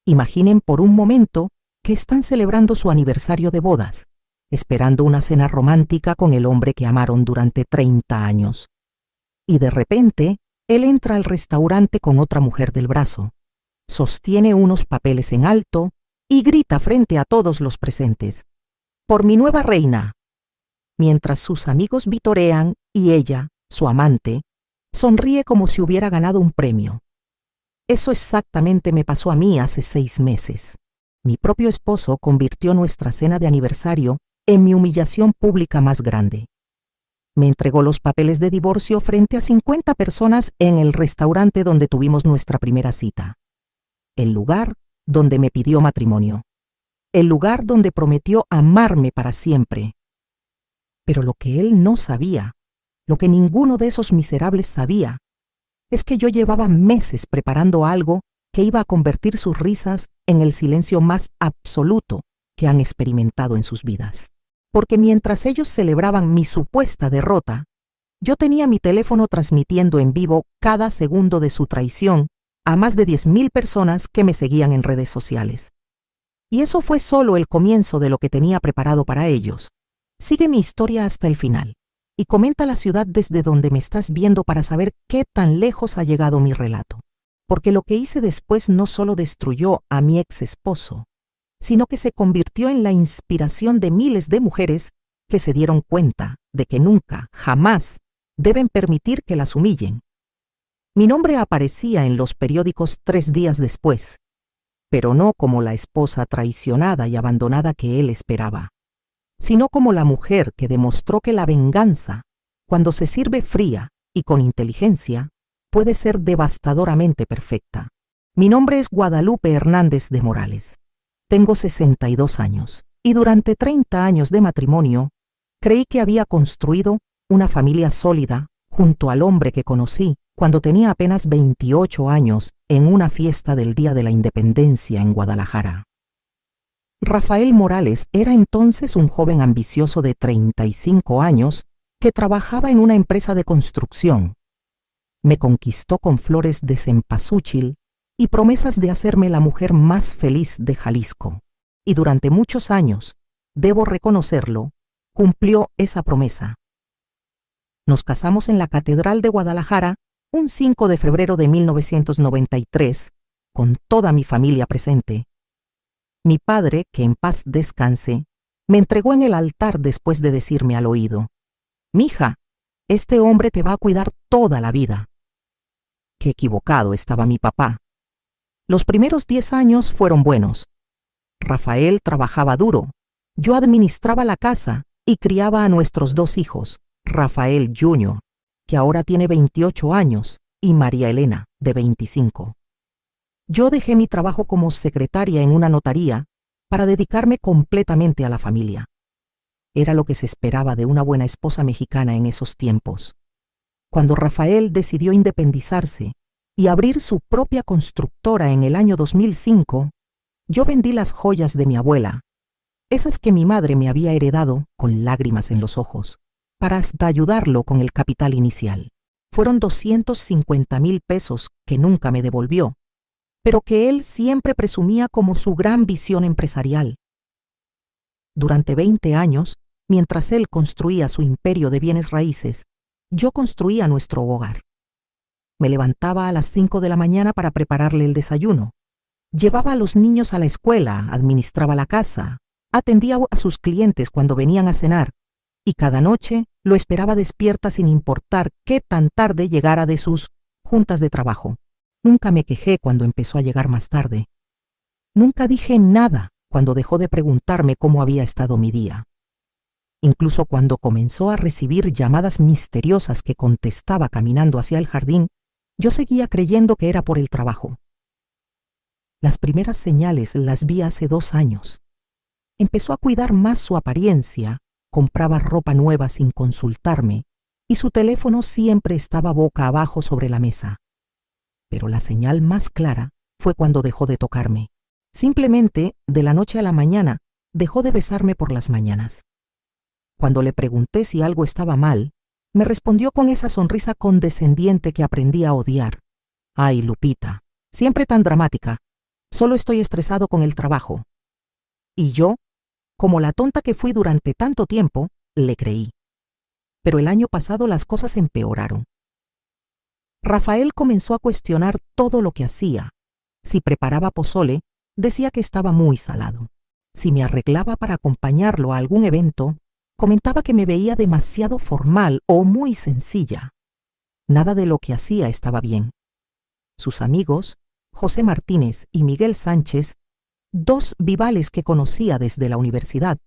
Imaginen por un momento que están celebrando su aniversario de bodas, esperando una cena romántica con el hombre que amaron durante 30 años. Y de repente, él entra al restaurante con otra mujer del brazo, sostiene unos papeles en alto y grita frente a todos los presentes: «¡Por mi nueva reina!», mientras sus amigos vitorean y ella, su amante, sonríe como si hubiera ganado un premio. Eso exactamente me pasó a mí hace 6 meses. Mi propio esposo convirtió nuestra cena de aniversario en mi humillación pública más grande. Me entregó los papeles de divorcio frente a 50 personas en el restaurante donde tuvimos nuestra primera cita. El lugar donde me pidió matrimonio. El lugar donde prometió amarme para siempre. Pero lo que él no sabía, lo que ninguno de esos miserables sabía, es que yo llevaba meses preparando algo que iba a convertir sus risas en el silencio más absoluto que han experimentado en sus vidas. Porque mientras ellos celebraban mi supuesta derrota, yo tenía mi teléfono transmitiendo en vivo cada segundo de su traición a más de 10,000 personas que me seguían en redes sociales. Y eso fue solo el comienzo de lo que tenía preparado para ellos. Sigue mi historia hasta el final y comenta la ciudad desde donde me estás viendo para saber qué tan lejos ha llegado mi relato. Porque lo que hice después no solo destruyó a mi ex esposo, sino que se convirtió en la inspiración de miles de mujeres que se dieron cuenta de que nunca, jamás, deben permitir que las humillen. Mi nombre aparecía en los periódicos 3 días después, pero no como la esposa traicionada y abandonada que él esperaba, sino como la mujer que demostró que la venganza, cuando se sirve fría y con inteligencia, puede ser devastadoramente perfecta. Mi nombre es Guadalupe Hernández de Morales. Tengo 62 años y durante 30 años de matrimonio creí que había construido una familia sólida junto al hombre que conocí cuando tenía apenas 28 años en una fiesta del Día de la Independencia en Guadalajara. Rafael Morales era entonces un joven ambicioso de 35 años que trabajaba en una empresa de construcción. Me conquistó con flores de cempasúchil y promesas de hacerme la mujer más feliz de Jalisco. Y durante muchos años, debo reconocerlo, cumplió esa promesa. Nos casamos en la Catedral de Guadalajara un 5 de febrero de 1993, con toda mi familia presente. Mi padre, que en paz descanse, me entregó en el altar después de decirme al oído: «Mija, este hombre te va a cuidar toda la vida». Qué equivocado estaba mi papá. Los primeros 10 años fueron buenos. Rafael trabajaba duro, yo administraba la casa y criaba a nuestros 2 hijos, Rafael Jr., que ahora tiene 28 años, y María Elena, de 25. Yo dejé mi trabajo como secretaria en una notaría para dedicarme completamente a la familia. Era lo que se esperaba de una buena esposa mexicana en esos tiempos. Cuando Rafael decidió independizarse y abrir su propia constructora en el año 2005, yo vendí las joyas de mi abuela, esas que mi madre me había heredado con lágrimas en los ojos, para hasta ayudarlo con el capital inicial. Fueron 250,000 pesos que nunca me devolvió, pero que él siempre presumía como su gran visión empresarial. Durante 20 años, mientras él construía su imperio de bienes raíces, yo construía nuestro hogar. Me levantaba a las 5 de la mañana para prepararle el desayuno. Llevaba a los niños a la escuela, administraba la casa, atendía a sus clientes cuando venían a cenar, y cada noche lo esperaba despierta sin importar qué tan tarde llegara de sus juntas de trabajo. Nunca me quejé cuando empezó a llegar más tarde. Nunca dije nada cuando dejó de preguntarme cómo había estado mi día. Incluso cuando comenzó a recibir llamadas misteriosas que contestaba caminando hacia el jardín, yo seguía creyendo que era por el trabajo. Las primeras señales las vi hace 2 años. Empezó a cuidar más su apariencia, compraba ropa nueva sin consultarme, y su teléfono siempre estaba boca abajo sobre la mesa. Pero la señal más clara fue cuando dejó de tocarme. Simplemente, de la noche a la mañana, dejó de besarme por las mañanas. Cuando le pregunté si algo estaba mal, me respondió con esa sonrisa condescendiente que aprendí a odiar. «Ay, Lupita, siempre tan dramática. Solo estoy estresado con el trabajo. Y yo, como la tonta que fui durante tanto tiempo, le creí. Pero el año pasado las cosas empeoraron. Rafael comenzó a cuestionar todo lo que hacía. Si preparaba pozole, decía que estaba muy salado. Si me arreglaba para acompañarlo a algún evento, comentaba que me veía demasiado formal o muy sencilla. Nada de lo que hacía estaba bien. Sus amigos, José Martínez y Miguel Sánchez, dos vivales que conocía desde la universidad,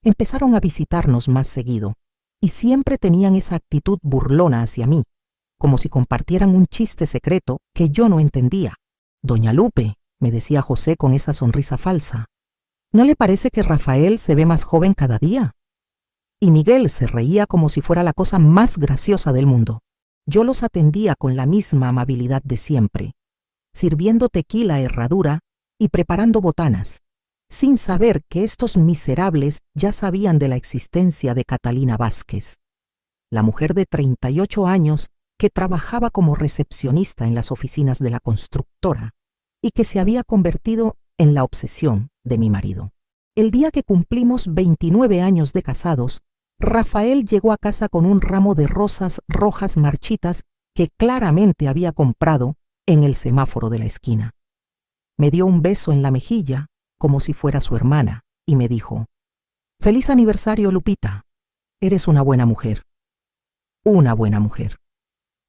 empezaron a visitarnos más seguido, y siempre tenían esa actitud burlona hacia mí, como si compartieran un chiste secreto que yo no entendía. «Doña Lupe», me decía José con esa sonrisa falsa, ¿no le parece que Rafael se ve más joven cada día? Y Miguel se reía como si fuera la cosa más graciosa del mundo. Yo los atendía con la misma amabilidad de siempre, sirviendo tequila a herradura y preparando botanas, sin saber que estos miserables ya sabían de la existencia de Catalina Vázquez, la mujer de 38 años que trabajaba como recepcionista en las oficinas de la constructora y que se había convertido en la obsesión de mi marido. El día que cumplimos 29 años de casados, Rafael llegó a casa con un ramo de rosas rojas marchitas que claramente había comprado en el semáforo de la esquina. Me dio un beso en la mejilla, como si fuera su hermana, y me dijo: «Feliz aniversario, Lupita. Eres una buena mujer». Una buena mujer.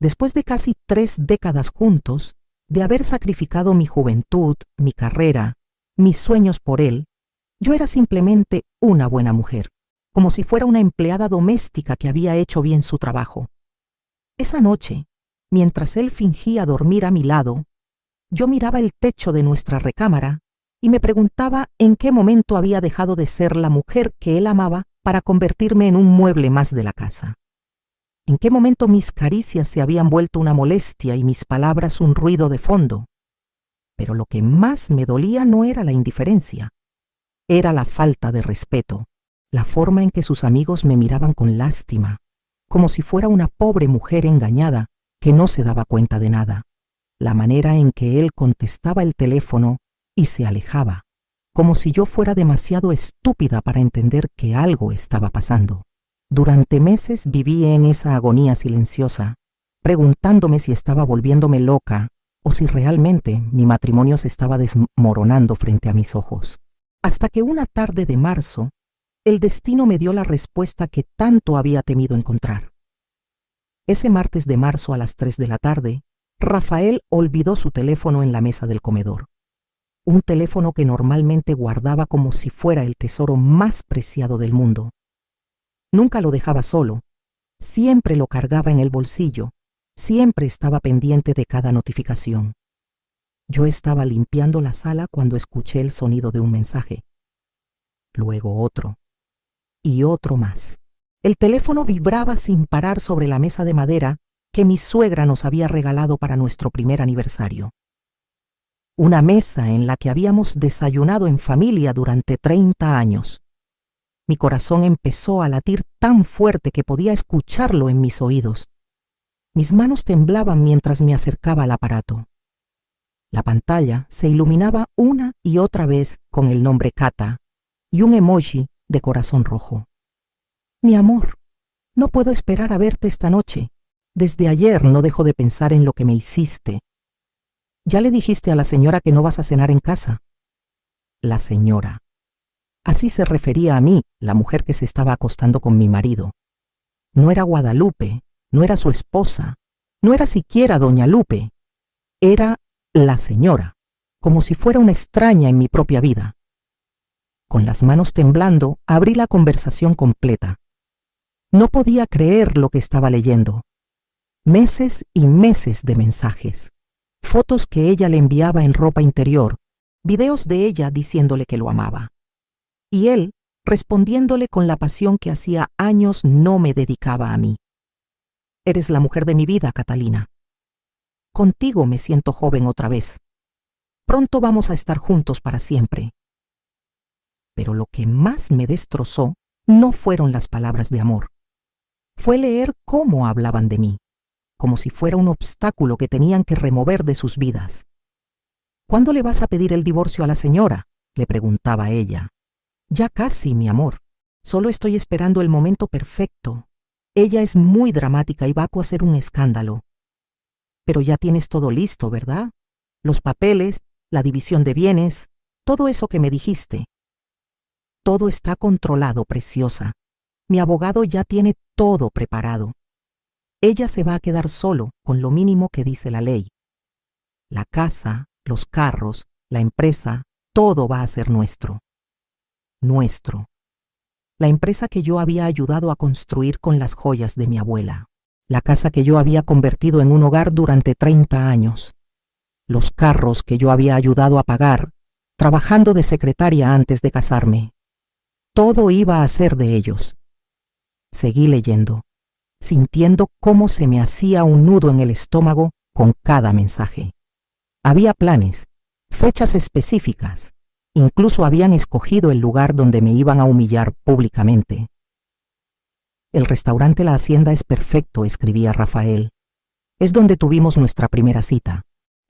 Después de casi 3 décadas juntos, de haber sacrificado mi juventud, mi carrera, mis sueños por él, yo era simplemente una buena mujer, como si fuera una empleada doméstica que había hecho bien su trabajo. Esa noche, mientras él fingía dormir a mi lado, yo miraba el techo de nuestra recámara y me preguntaba en qué momento había dejado de ser la mujer que él amaba para convertirme en un mueble más de la casa. ¿En qué momento mis caricias se habían vuelto una molestia y mis palabras un ruido de fondo? Pero lo que más me dolía no era la indiferencia, era la falta de respeto, la forma en que sus amigos me miraban con lástima, como si fuera una pobre mujer engañada que no se daba cuenta de nada, la manera en que él contestaba el teléfono y se alejaba, como si yo fuera demasiado estúpida para entender que algo estaba pasando. Durante meses viví en esa agonía silenciosa, preguntándome si estaba volviéndome loca o si realmente mi matrimonio se estaba desmoronando frente a mis ojos. Hasta que una tarde de marzo, el destino me dio la respuesta que tanto había temido encontrar. Ese martes de marzo a las 3 de la tarde, Rafael olvidó su teléfono en la mesa del comedor. Un teléfono que normalmente guardaba como si fuera el tesoro más preciado del mundo. Nunca lo dejaba solo, siempre lo cargaba en el bolsillo, siempre estaba pendiente de cada notificación. Yo estaba limpiando la sala cuando escuché el sonido de un mensaje. Luego otro, y otro más. El teléfono vibraba sin parar sobre la mesa de madera que mi suegra nos había regalado para nuestro primer aniversario. Una mesa en la que habíamos desayunado en familia durante 30 años. Mi corazón empezó a latir tan fuerte que podía escucharlo en mis oídos. Mis manos temblaban mientras me acercaba al aparato. La pantalla se iluminaba una y otra vez con el nombre Cata y un emoji de corazón rojo. «Mi amor, no puedo esperar a verte esta noche. Desde ayer no dejo de pensar en lo que me hiciste. ¿Ya le dijiste a la señora que no vas a cenar en casa?» La señora. Así se refería a mí, la mujer que se estaba acostando con mi marido. No era Guadalupe, no era su esposa, no era siquiera doña Lupe. Era la señora, como si fuera una extraña en mi propia vida. Con las manos temblando, abrí la conversación completa. No podía creer lo que estaba leyendo. Meses y meses de mensajes. Fotos que ella le enviaba en ropa interior, videos de ella diciéndole que lo amaba. Y él respondiéndole con la pasión que hacía años no me dedicaba a mí. «Eres la mujer de mi vida, Catalina. Contigo me siento joven otra vez. Pronto vamos a estar juntos para siempre». Pero lo que más me destrozó no fueron las palabras de amor. Fue leer cómo hablaban de mí, como si fuera un obstáculo que tenían que remover de sus vidas. ¿Cuándo le vas a pedir el divorcio a la señora?, le preguntaba ella. Ya casi, mi amor. Solo estoy esperando el momento perfecto. Ella es muy dramática y va a hacer un escándalo. Pero ya tienes todo listo, ¿verdad? Los papeles, la división de bienes, todo eso que me dijiste. Todo está controlado, preciosa. Mi abogado ya tiene todo preparado. Ella se va a quedar solo con lo mínimo que dice la ley. La casa, los carros, la empresa, todo va a ser nuestro. Nuestro. La empresa que yo había ayudado a construir con las joyas de mi abuela. La casa que yo había convertido en un hogar durante 30 años. Los carros que yo había ayudado a pagar, trabajando de secretaria antes de casarme. Todo iba a ser de ellos. Seguí leyendo, sintiendo cómo se me hacía un nudo en el estómago con cada mensaje. Había planes, fechas específicas. Incluso habían escogido el lugar donde me iban a humillar públicamente. El restaurante La Hacienda es perfecto, escribía Rafael. Es donde tuvimos nuestra primera cita.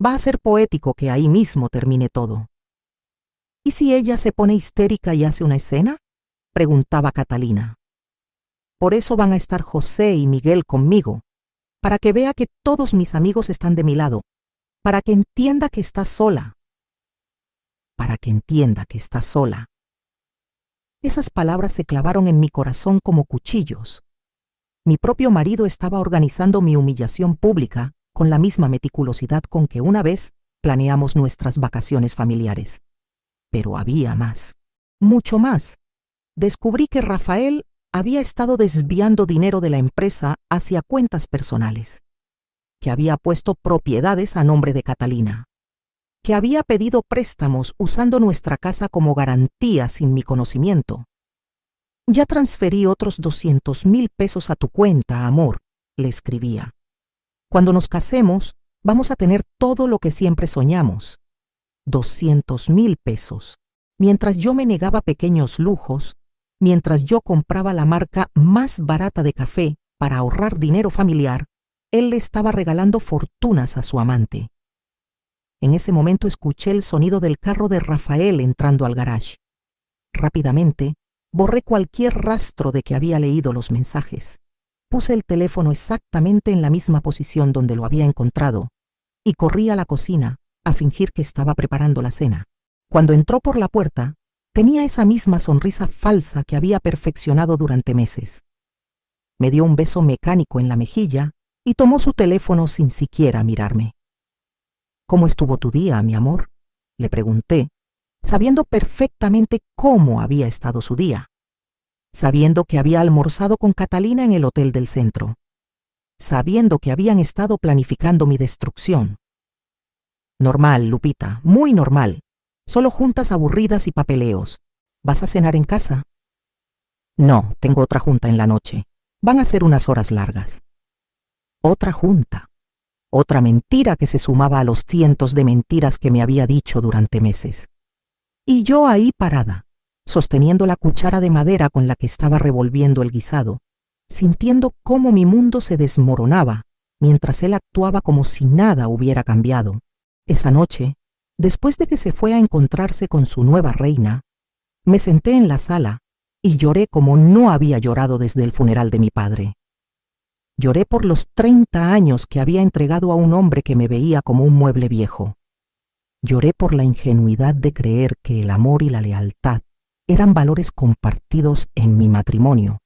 Va a ser poético que ahí mismo termine todo. ¿Y si ella se pone histérica y hace una escena?, preguntaba Catalina. Por eso van a estar José y Miguel conmigo, para que vea que todos mis amigos están de mi lado, para que entienda que está sola. Para que entienda que está sola. Esas palabras se clavaron en mi corazón como cuchillos. Mi propio marido estaba organizando mi humillación pública con la misma meticulosidad con que una vez planeamos nuestras vacaciones familiares. Pero había más, mucho más. Descubrí que Rafael había estado desviando dinero de la empresa hacia cuentas personales, que había puesto propiedades a nombre de Catalina, que había pedido préstamos usando nuestra casa como garantía sin mi conocimiento. Ya transferí otros 200,000 pesos a tu cuenta, amor, le escribía. Cuando nos casemos, vamos a tener todo lo que siempre soñamos. 200,000 pesos. Mientras yo me negaba pequeños lujos, mientras yo compraba la marca más barata de café para ahorrar dinero familiar, él le estaba regalando fortunas a su amante. En ese momento escuché el sonido del carro de Rafael entrando al garage. Rápidamente, borré cualquier rastro de que había leído los mensajes. Puse el teléfono exactamente en la misma posición donde lo había encontrado y corrí a la cocina a fingir que estaba preparando la cena. Cuando entró por la puerta, tenía esa misma sonrisa falsa que había perfeccionado durante meses. Me dio un beso mecánico en la mejilla y tomó su teléfono sin siquiera mirarme. ¿Cómo estuvo tu día, mi amor?, le pregunté, sabiendo perfectamente cómo había estado su día, sabiendo que había almorzado con Catalina en el hotel del centro, sabiendo que habían estado planificando mi destrucción. Normal, Lupita, muy normal. Solo juntas aburridas y papeleos. ¿Vas a cenar en casa? No, tengo otra junta en la noche. Van a ser unas horas largas. Otra junta. Otra mentira que se sumaba a los cientos de mentiras que me había dicho durante meses. Y yo ahí parada, sosteniendo la cuchara de madera con la que estaba revolviendo el guisado, sintiendo cómo mi mundo se desmoronaba mientras él actuaba como si nada hubiera cambiado. Esa noche, después de que se fue a encontrarse con su nueva reina, me senté en la sala y lloré como no había llorado desde el funeral de mi padre. Lloré por los 30 años que había entregado a un hombre que me veía como un mueble viejo. Lloré por la ingenuidad de creer que el amor y la lealtad eran valores compartidos en mi matrimonio.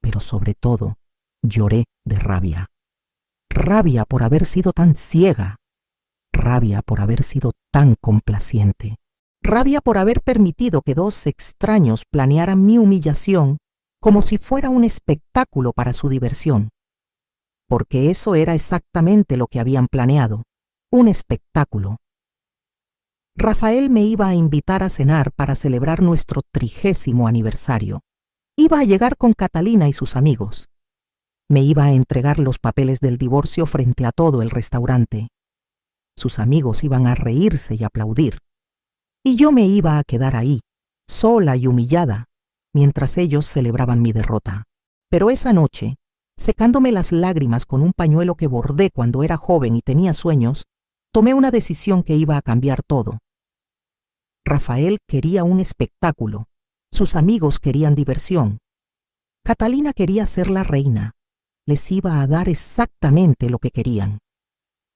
Pero sobre todo, lloré de rabia. Rabia por haber sido tan ciega. Rabia por haber sido tan complaciente. Rabia por haber permitido que dos extraños planearan mi humillación como si fuera un espectáculo para su diversión. Porque eso era exactamente lo que habían planeado, un espectáculo. Rafael me iba a invitar a cenar para celebrar nuestro 30º aniversario. Iba a llegar con Catalina y sus amigos. Me iba a entregar los papeles del divorcio frente a todo el restaurante. Sus amigos iban a reírse y aplaudir. Y yo me iba a quedar ahí, sola y humillada, mientras ellos celebraban mi derrota. Pero esa noche, secándome las lágrimas con un pañuelo que bordé cuando era joven y tenía sueños, tomé una decisión que iba a cambiar todo. Rafael quería un espectáculo, sus amigos querían diversión. Catalina quería ser la reina, les iba a dar exactamente lo que querían,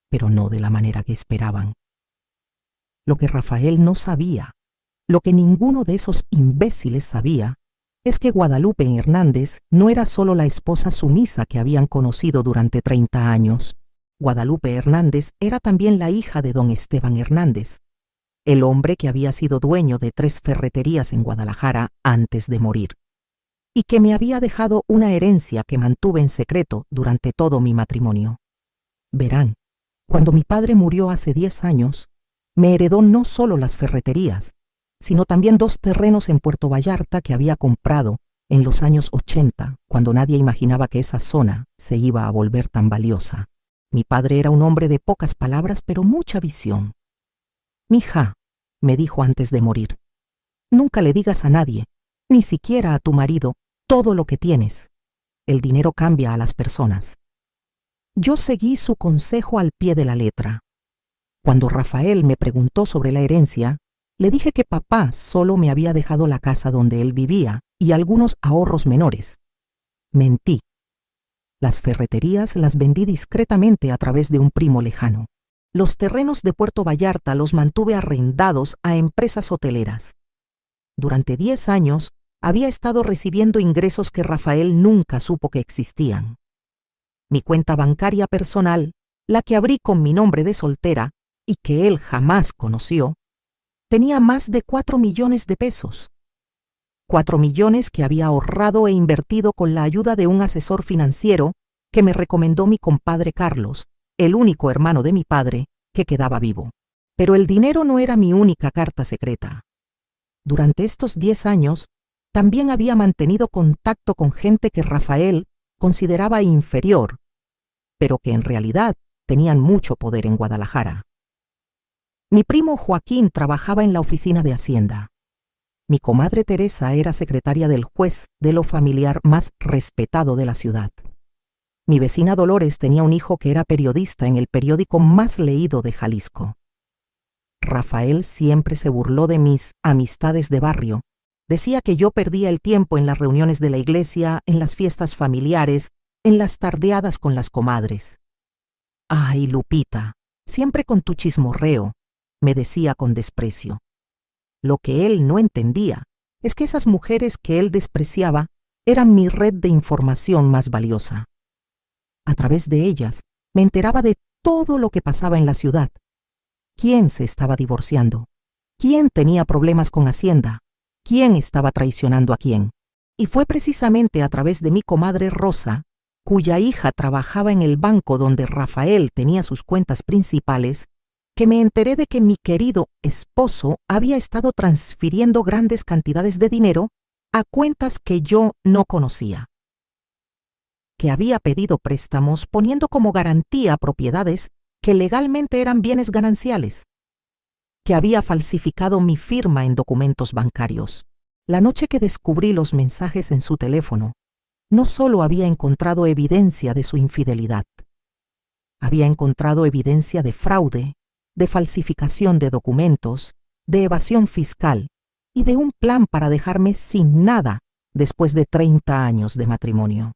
pero no de la manera que esperaban. Lo que Rafael no sabía, lo que ninguno de esos imbéciles sabía, es que Guadalupe Hernández no era solo la esposa sumisa que habían conocido durante 30 años. Guadalupe Hernández era también la hija de don Esteban Hernández, el hombre que había sido dueño de 3 ferreterías en Guadalajara antes de morir, y que me había dejado una herencia que mantuve en secreto durante todo mi matrimonio. Verán, cuando mi padre murió hace 10 años, me heredó no solo las ferreterías, sino también 2 terrenos en Puerto Vallarta que había comprado en los años 80, cuando nadie imaginaba que esa zona se iba a volver tan valiosa. Mi padre era un hombre de pocas palabras, pero mucha visión. «Mija», me dijo antes de morir, «nunca le digas a nadie, ni siquiera a tu marido, todo lo que tienes. El dinero cambia a las personas». Yo seguí su consejo al pie de la letra. Cuando Rafael me preguntó sobre la herencia, le dije que papá solo me había dejado la casa donde él vivía y algunos ahorros menores. Mentí. Las ferreterías las vendí discretamente a través de un primo lejano. Los terrenos de Puerto Vallarta los mantuve arrendados a empresas hoteleras. Durante 10 años había estado recibiendo ingresos que Rafael nunca supo que existían. Mi cuenta bancaria personal, la que abrí con mi nombre de soltera y que él jamás conoció, tenía más de 4 millones de pesos. 4 millones que había ahorrado e invertido con la ayuda de un asesor financiero que me recomendó mi compadre Carlos, el único hermano de mi padre que quedaba vivo. Pero el dinero no era mi única carta secreta. Durante estos 10 años, también había mantenido contacto con gente que Rafael consideraba inferior, pero que en realidad tenían mucho poder en Guadalajara. Mi primo Joaquín trabajaba en la oficina de Hacienda. Mi comadre Teresa era secretaria del juez de lo familiar más respetado de la ciudad. Mi vecina Dolores tenía un hijo que era periodista en el periódico más leído de Jalisco. Rafael siempre se burló de mis amistades de barrio. Decía que yo perdía el tiempo en las reuniones de la iglesia, en las fiestas familiares, en las tardeadas con las comadres. «Ay, Lupita, siempre con tu chismorreo», me decía con desprecio. Lo que él no entendía es que esas mujeres que él despreciaba eran mi red de información más valiosa. A través de ellas me enteraba de todo lo que pasaba en la ciudad. ¿Quién se estaba divorciando? ¿Quién tenía problemas con Hacienda? ¿Quién estaba traicionando a quién? Y fue precisamente a través de mi comadre Rosa, cuya hija trabajaba en el banco donde Rafael tenía sus cuentas principales, que me enteré de que mi querido esposo había estado transfiriendo grandes cantidades de dinero a cuentas que yo no conocía. Que había pedido préstamos poniendo como garantía propiedades que legalmente eran bienes gananciales. Que había falsificado mi firma en documentos bancarios. La noche que descubrí los mensajes en su teléfono, no solo había encontrado evidencia de su infidelidad, había encontrado evidencia de fraude, de falsificación de documentos, de evasión fiscal y de un plan para dejarme sin nada después de 30 años de matrimonio.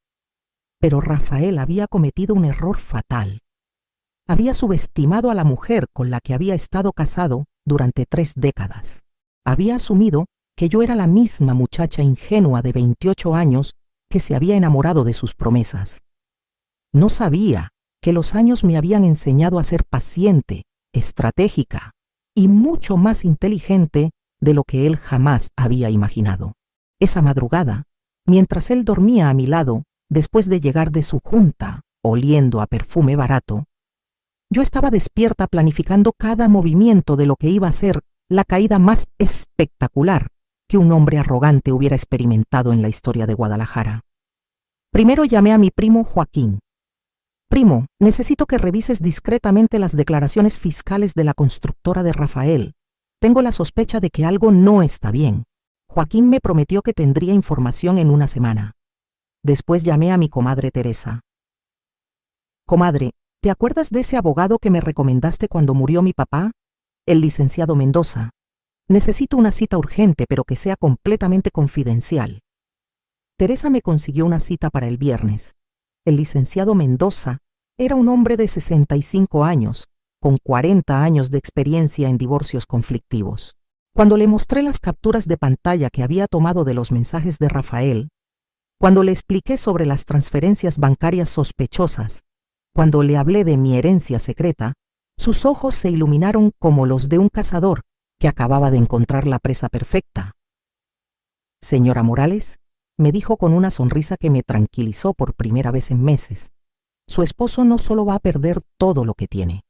Pero Rafael había cometido un error fatal. Había subestimado a la mujer con la que había estado casado durante 3 décadas. Había asumido que yo era la misma muchacha ingenua de 28 años que se había enamorado de sus promesas. No sabía que los años me habían enseñado a ser paciente, estratégica y mucho más inteligente de lo que él jamás había imaginado. Esa madrugada, mientras él dormía a mi lado, después de llegar de su junta, oliendo a perfume barato, yo estaba despierta planificando cada movimiento de lo que iba a ser la caída más espectacular que un hombre arrogante hubiera experimentado en la historia de Guadalajara. Primero llamé a mi primo Joaquín. «Primo, necesito que revises discretamente las declaraciones fiscales de la constructora de Rafael. Tengo la sospecha de que algo no está bien». Joaquín me prometió que tendría información en una semana. Después llamé a mi comadre Teresa. «Comadre, ¿Te acuerdas de ese abogado que me recomendaste cuando murió mi papá? El licenciado Mendoza. Necesito una cita urgente, pero que sea completamente confidencial. Teresa me consiguió una cita para el viernes. El licenciado Mendoza era un hombre de 65 años, con 40 años de experiencia en divorcios conflictivos. Cuando le mostré las capturas de pantalla que había tomado de los mensajes de Rafael, cuando le expliqué sobre las transferencias bancarias sospechosas, cuando le hablé de mi herencia secreta, sus ojos se iluminaron como los de un cazador que acababa de encontrar la presa perfecta. Señora Morales, me dijo con una sonrisa que me tranquilizó por primera vez en meses, su esposo no solo va a perder todo lo que tiene,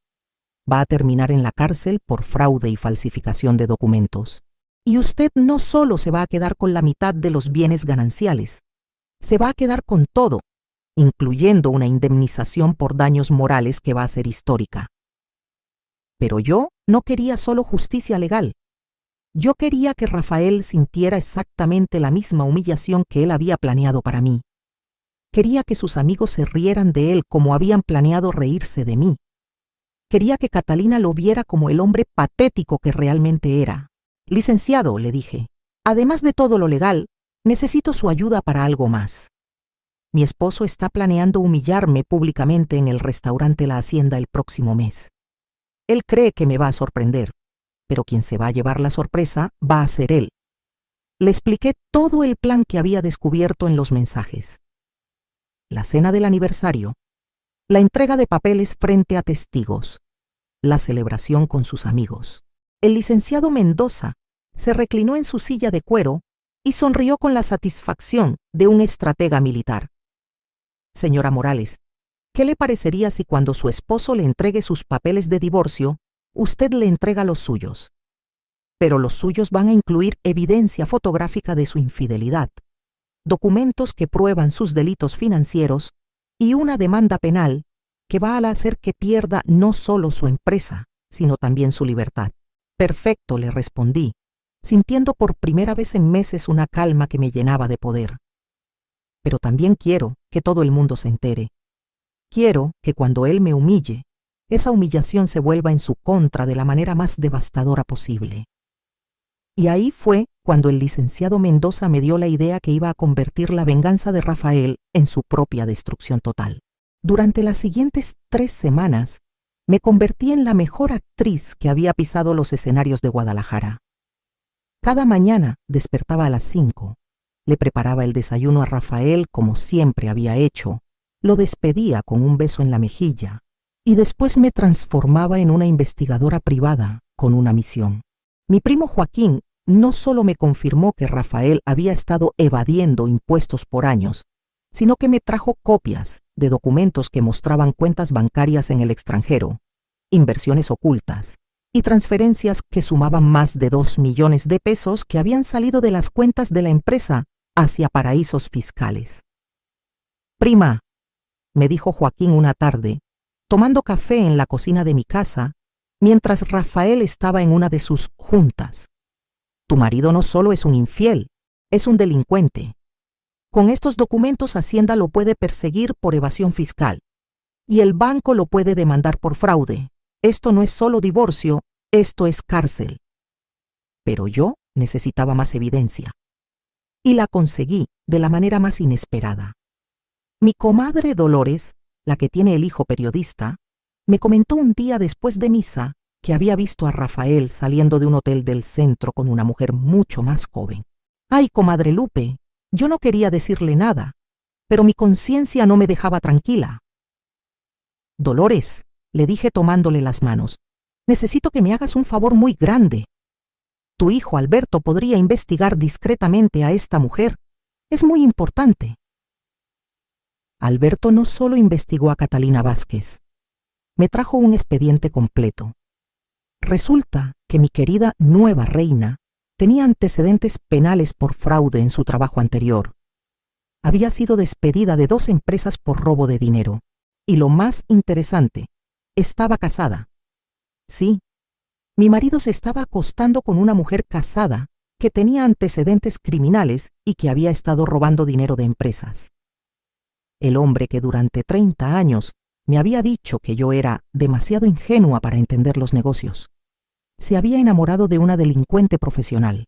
va a terminar en la cárcel por fraude y falsificación de documentos. Y usted no solo se va a quedar con la mitad de los bienes gananciales, se va a quedar con todo, incluyendo una indemnización por daños morales que va a ser histórica. Pero yo no quería solo justicia legal. Yo quería que Rafael sintiera exactamente la misma humillación que él había planeado para mí. Quería que sus amigos se rieran de él como habían planeado reírse de mí. Quería que Catalina lo viera como el hombre patético que realmente era. Licenciado, le dije, además de todo lo legal, necesito su ayuda para algo más. Mi esposo está planeando humillarme públicamente en el restaurante La Hacienda el próximo mes. Él cree que me va a sorprender, pero quien se va a llevar la sorpresa va a ser él. Le expliqué todo el plan que había descubierto en los mensajes. La cena del aniversario, la entrega de papeles frente a testigos, la celebración con sus amigos. El licenciado Mendoza se reclinó en su silla de cuero y sonrió con la satisfacción de un estratega militar. Señora Morales, ¿qué le parecería si cuando su esposo le entregue sus papeles de divorcio, usted le entrega los suyos? Pero los suyos van a incluir evidencia fotográfica de su infidelidad, documentos que prueban sus delitos financieros y una demanda penal que va a hacer que pierda no solo su empresa, sino también su libertad. Perfecto, le respondí, sintiendo por primera vez en meses una calma que me llenaba de poder. Pero también quiero que todo el mundo se entere. Quiero que cuando él me humille, esa humillación se vuelva en su contra de la manera más devastadora posible. Y ahí fue cuando el licenciado Mendoza me dio la idea que iba a convertir la venganza de Rafael en su propia destrucción total. Durante las siguientes 3 semanas, me convertí en la mejor actriz que había pisado los escenarios de Guadalajara. Cada mañana despertaba a las 5, le preparaba el desayuno a Rafael como siempre había hecho, lo despedía con un beso en la mejilla y después me transformaba en una investigadora privada con una misión. Mi primo Joaquín no solo me confirmó que Rafael había estado evadiendo impuestos por años, sino que me trajo copias de documentos que mostraban cuentas bancarias en el extranjero, inversiones ocultas y transferencias que sumaban más de 2 millones de pesos que habían salido de las cuentas de la empresa hacia paraísos fiscales. Prima, me dijo Joaquín una tarde, tomando café en la cocina de mi casa, mientras Rafael estaba en una de sus juntas. Tu marido no solo es un infiel, es un delincuente. Con estos documentos Hacienda lo puede perseguir por evasión fiscal y el banco lo puede demandar por fraude. Esto no es solo divorcio, esto es cárcel. Pero yo necesitaba más evidencia. Y la conseguí de la manera más inesperada. Mi comadre Dolores, la que tiene el hijo periodista, me comentó un día después de misa que había visto a Rafael saliendo de un hotel del centro con una mujer mucho más joven. Ay, comadre Lupe, yo no quería decirle nada, pero mi conciencia no me dejaba tranquila. Dolores, le dije tomándole las manos, necesito que me hagas un favor muy grande. Tu hijo Alberto podría investigar discretamente a esta mujer. Es muy importante. Alberto no solo investigó a Catalina Vázquez, me trajo un expediente completo. Resulta que mi querida nueva reina tenía antecedentes penales por fraude en su trabajo anterior. Había sido despedida de 2 empresas por robo de dinero. Y lo más interesante, estaba casada. Sí, mi marido se estaba acostando con una mujer casada que tenía antecedentes criminales y que había estado robando dinero de empresas. El hombre que durante 30 años Me había dicho que yo era demasiado ingenua para entender los negocios. Se había enamorado de una delincuente profesional,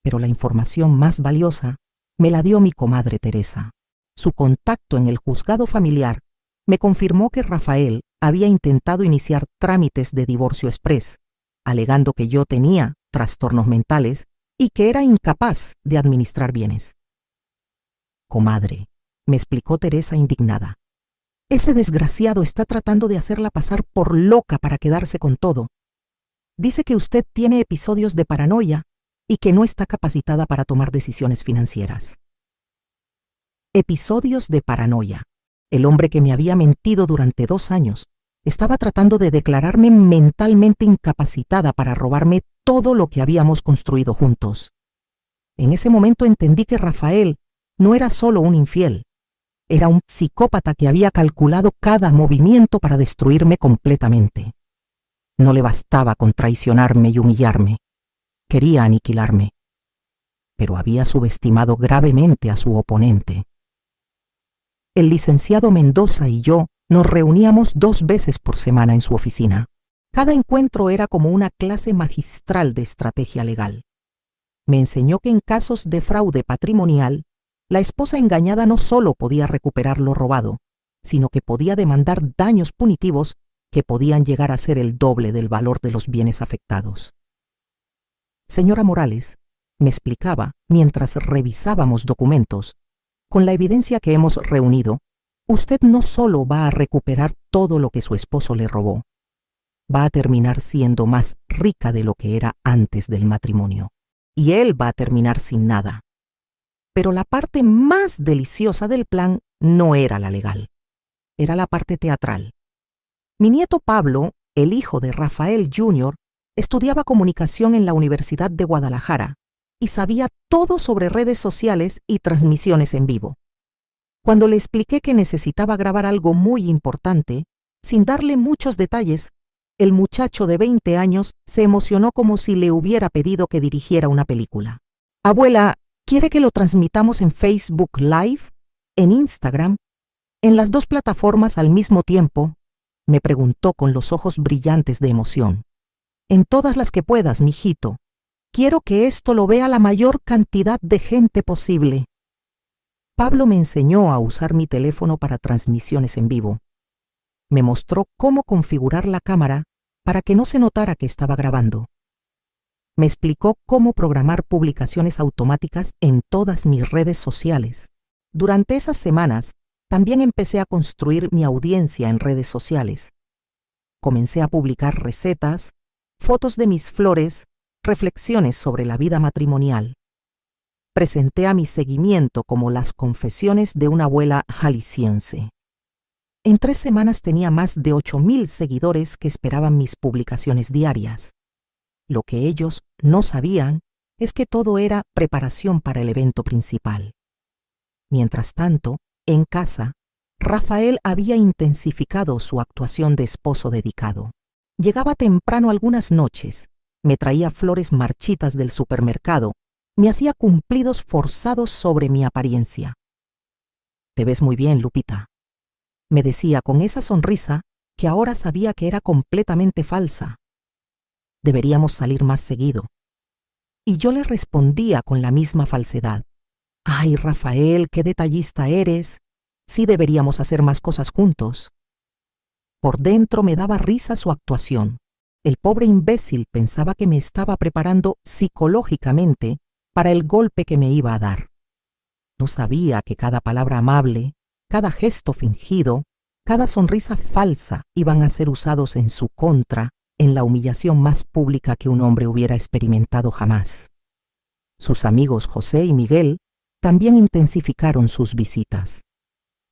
pero la información más valiosa me la dio mi comadre Teresa. Su contacto en el juzgado familiar me confirmó que Rafael había intentado iniciar trámites de divorcio exprés, alegando que yo tenía trastornos mentales y que era incapaz de administrar bienes. Comadre, me explicó Teresa indignada, ese desgraciado está tratando de hacerla pasar por loca para quedarse con todo. Dice que usted tiene episodios de paranoia y que no está capacitada para tomar decisiones financieras. Episodios de paranoia. El hombre que me había mentido durante 2 años estaba tratando de declararme mentalmente incapacitada para robarme todo lo que habíamos construido juntos. En ese momento entendí que Rafael no era solo un infiel, era un psicópata que había calculado cada movimiento para destruirme completamente. No le bastaba con traicionarme y humillarme. Quería aniquilarme. Pero había subestimado gravemente a su oponente. El licenciado Mendoza y yo nos reuníamos 2 veces por semana en su oficina. Cada encuentro era como una clase magistral de estrategia legal. Me enseñó que en casos de fraude patrimonial, la esposa engañada no solo podía recuperar lo robado, sino que podía demandar daños punitivos que podían llegar a ser el doble del valor de los bienes afectados. Señora Morales, me explicaba mientras revisábamos documentos, con la evidencia que hemos reunido, usted no solo va a recuperar todo lo que su esposo le robó, va a terminar siendo más rica de lo que era antes del matrimonio. Y él va a terminar sin nada. Pero la parte más deliciosa del plan no era la legal, era la parte teatral. Mi nieto Pablo, el hijo de Rafael Jr., estudiaba comunicación en la Universidad de Guadalajara y sabía todo sobre redes sociales y transmisiones en vivo. Cuando le expliqué que necesitaba grabar algo muy importante, sin darle muchos detalles, el muchacho de 20 años se emocionó como si le hubiera pedido que dirigiera una película. Abuela, ¿quiere que lo transmitamos en Facebook Live, en Instagram, en las 2 plataformas al mismo tiempo? Me preguntó con los ojos brillantes de emoción. En todas las que puedas, mijito. Quiero que esto lo vea la mayor cantidad de gente posible. Pablo me enseñó a usar mi teléfono para transmisiones en vivo. Me mostró cómo configurar la cámara para que no se notara que estaba grabando. Me explicó cómo programar publicaciones automáticas en todas mis redes sociales. Durante esas semanas, también empecé a construir mi audiencia en redes sociales. Comencé a publicar recetas, fotos de mis flores, reflexiones sobre la vida matrimonial. Presenté a mi seguimiento como las confesiones de una abuela jalisciense. En 3 semanas tenía más de 8,000 seguidores que esperaban mis publicaciones diarias. Lo que ellos no sabían es que todo era preparación para el evento principal. Mientras tanto, en casa, Rafael había intensificado su actuación de esposo dedicado. Llegaba temprano algunas noches, me traía flores marchitas del supermercado, me hacía cumplidos forzados sobre mi apariencia. «Te ves muy bien, Lupita», me decía con esa sonrisa que ahora sabía que era completamente falsa. «Deberíamos salir más seguido». Y yo le respondía con la misma falsedad. «Ay, Rafael, qué detallista eres. Sí deberíamos hacer más cosas juntos». Por dentro me daba risa su actuación. El pobre imbécil pensaba que me estaba preparando psicológicamente para el golpe que me iba a dar. No sabía que cada palabra amable, cada gesto fingido, cada sonrisa falsa iban a ser usados en su contra en la humillación más pública que un hombre hubiera experimentado jamás. Sus amigos José y Miguel también intensificaron sus visitas.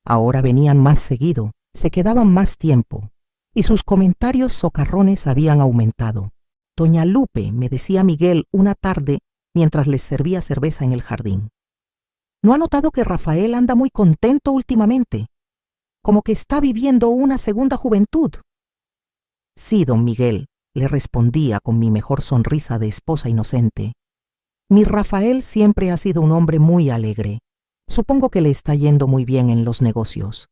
Ahora venían más seguido, se quedaban más tiempo, y sus comentarios socarrones habían aumentado. «Doña Lupe», me decía Miguel una tarde mientras les servía cerveza en el jardín. «¿No ha notado que Rafael anda muy contento últimamente? Como que está viviendo una segunda juventud». «Sí, don Miguel», le respondía con mi mejor sonrisa de esposa inocente. «Mi Rafael siempre ha sido un hombre muy alegre. Supongo que le está yendo muy bien en los negocios».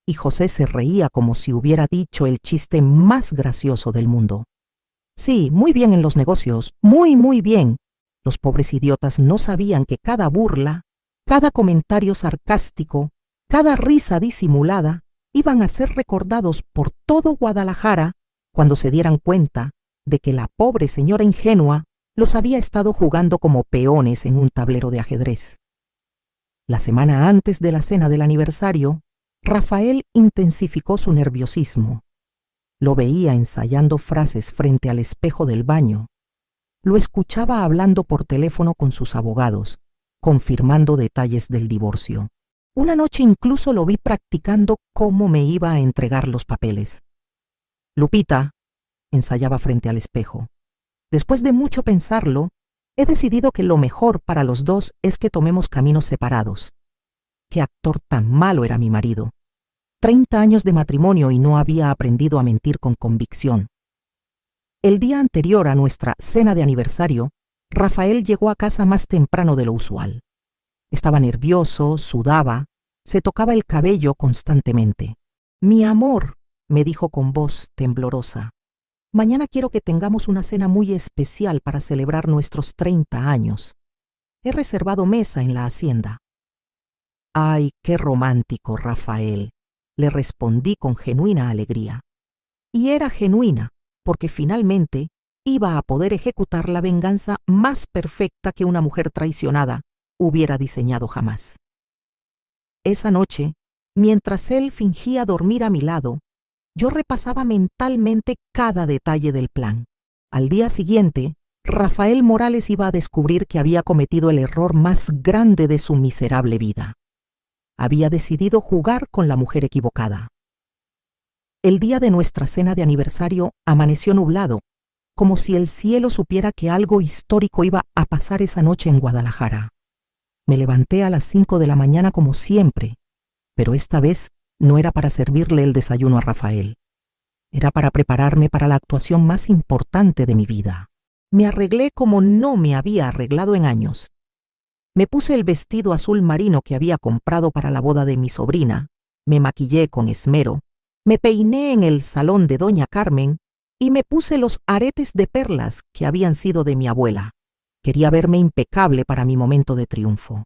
y José se reía como si hubiera dicho el chiste más gracioso del mundo. Sí, muy bien en los negocios, muy, muy bien. Los pobres idiotas no sabían que cada burla, cada comentario sarcástico, cada risa disimulada iban a ser recordados por todo Guadalajara cuando se dieran cuenta de que la pobre señora ingenua los había estado jugando como peones en un tablero de ajedrez. La semana antes de la cena del aniversario, Rafael intensificó su nerviosismo. Lo veía ensayando frases frente al espejo del baño. Lo escuchaba hablando por teléfono con sus abogados, confirmando detalles del divorcio. Una noche incluso lo vi practicando cómo me iba a entregar los papeles. Lupita, ensayaba frente al espejo. Después de mucho pensarlo, he decidido que lo mejor para los dos es que tomemos caminos separados. Qué actor tan malo era mi marido. 30 años de matrimonio y no había aprendido a mentir con convicción. El día anterior a nuestra cena de aniversario, Rafael llegó a casa más temprano de lo usual. Estaba nervioso, sudaba, se tocaba el cabello constantemente. «Mi amor», me dijo con voz temblorosa, «mañana quiero que tengamos una cena muy especial para celebrar nuestros 30 años. He reservado mesa en la hacienda». «Ay, qué romántico, Rafael», le respondí con genuina alegría. Y era genuina, porque finalmente iba a poder ejecutar la venganza más perfecta que una mujer traicionada hubiera diseñado jamás. Esa noche, mientras él fingía dormir a mi lado, yo repasaba mentalmente cada detalle del plan. Al día siguiente, Rafael Morales iba a descubrir que había cometido el error más grande de su miserable vida. Había decidido jugar con la mujer equivocada. El día de nuestra cena de aniversario amaneció nublado, como si el cielo supiera que algo histórico iba a pasar esa noche en Guadalajara. Me levanté a las 5 de la mañana como siempre, pero esta vez no era para servirle el desayuno a Rafael. Era para prepararme para la actuación más importante de mi vida. Me arreglé como no me había arreglado en años. Me puse el vestido azul marino que había comprado para la boda de mi sobrina, me maquillé con esmero, me peiné en el salón de doña Carmen y me puse los aretes de perlas que habían sido de mi abuela. Quería verme impecable para mi momento de triunfo.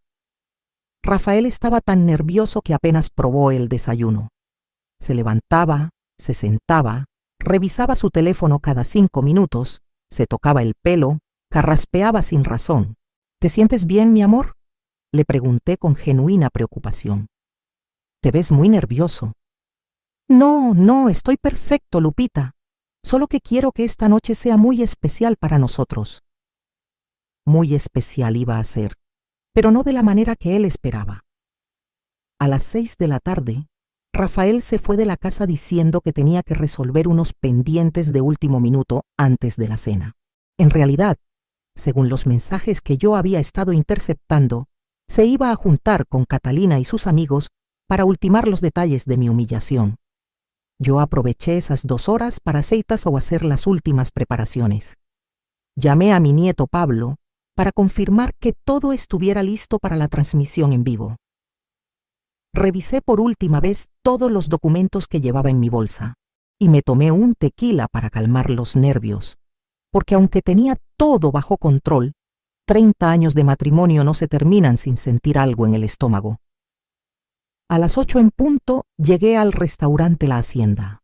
Rafael estaba tan nervioso que apenas probó el desayuno. Se levantaba, se sentaba, revisaba su teléfono cada 5 minutos, se tocaba el pelo, carraspeaba sin razón. ¿Te sientes bien, mi amor?, le pregunté con genuina preocupación. Te ves muy nervioso. No, estoy perfecto, Lupita. Solo que quiero que esta noche sea muy especial para nosotros. Muy especial iba a ser, pero no de la manera que él esperaba. A las 6 de la tarde, Rafael se fue de la casa diciendo que tenía que resolver unos pendientes de último minuto antes de la cena. En realidad, según los mensajes que yo había estado interceptando, se iba a juntar con Catalina y sus amigos para ultimar los detalles de mi humillación. Yo aproveché esas 2 horas para o hacer las últimas preparaciones. Llamé a mi nieto Pablo para confirmar que todo estuviera listo para la transmisión en vivo. Revisé por última vez todos los documentos que llevaba en mi bolsa y me tomé un tequila para calmar los nervios, porque aunque tenía todo bajo control, 30 años de matrimonio no se terminan sin sentir algo en el estómago. A las 8 en punto llegué al restaurante La Hacienda,